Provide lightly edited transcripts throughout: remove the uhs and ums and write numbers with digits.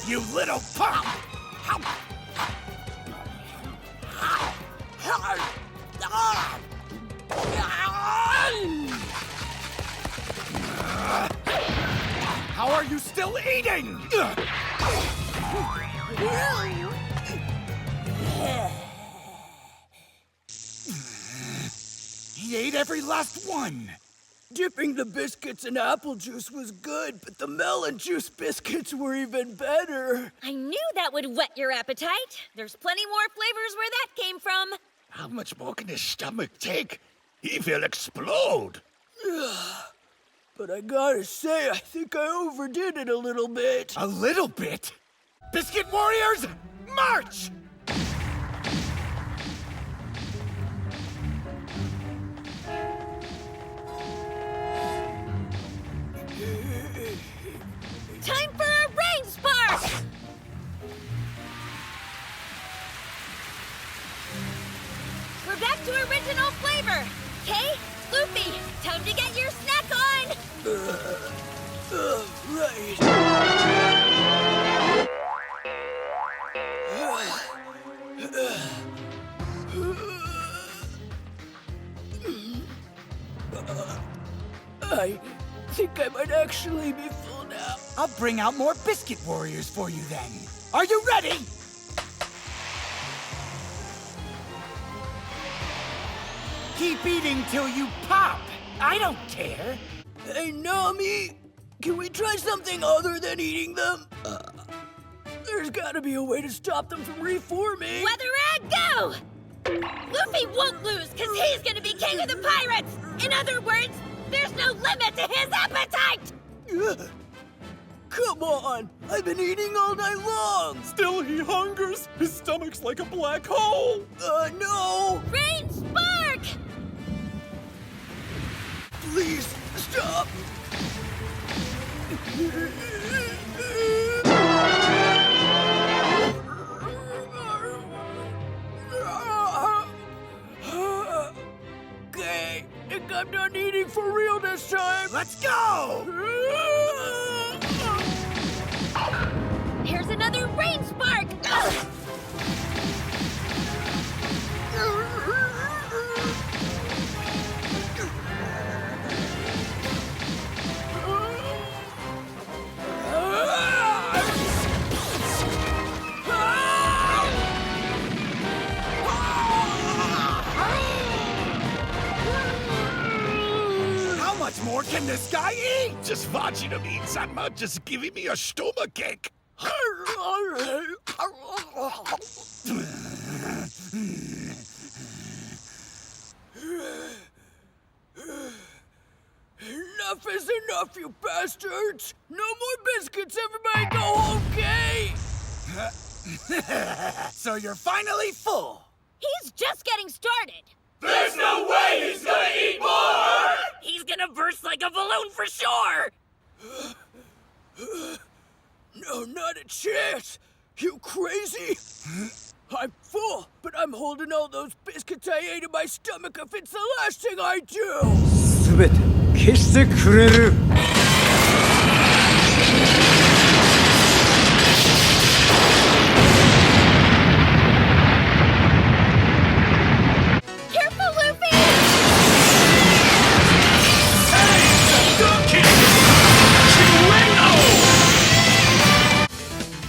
you little punk! How are you still eating? He ate every last one. Dipping the biscuits in apple juice was good, but the melon juice biscuits were even better. I knew that would whet your appetite. There's plenty more flavors where that came from. How much more can his stomach take? He will explode. But I gotta say, I think I overdid it a little bit. A little bit? Biscuit Warriors, march! Time for a rain spark! We're back to original flavor. Okay, Luffy, time to get your snack on! Right. I think I might actually be full now. I'll bring out more Biscuit Warriors for you then. Are you ready? Keep eating till you pop. I don't care. Hey, Nami, can we try something other than eating them? There's gotta be a way to stop them from reforming. Weather Egg, go! Luffy won't lose, because he's gonna be king of the pirates! In other words, there's no limit to his appetite! Come on! I've been eating all night long! Still he hungers. His stomach's like a black hole. No! Rain Spark! Please, stop! Okay, I think I'm done eating for real this time! Let's go! Here's another Rain Spark! How much more can this guy eat? Just watching him eat, Sanma, just giving me a stomach ache. Enough is enough, you bastards! No more biscuits, everybody go home, okay? So you're finally full. He's just getting started! There's no way he's gonna eat more! He's gonna burst like a balloon for sure! No, not a chance! You crazy? I'm full, but I'm holding all those biscuits I ate in my stomach if it's the last thing I do! すべて消してくれる Careful, Luffy!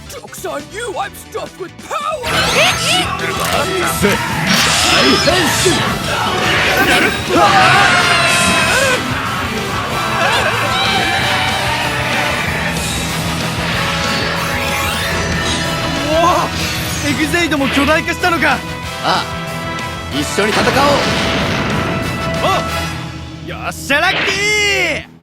Joke's on you! I'm stuffed with power! せ大変身 エグゼイドも巨大化したのかああ、一緒に戦おう。およっしゃラッキー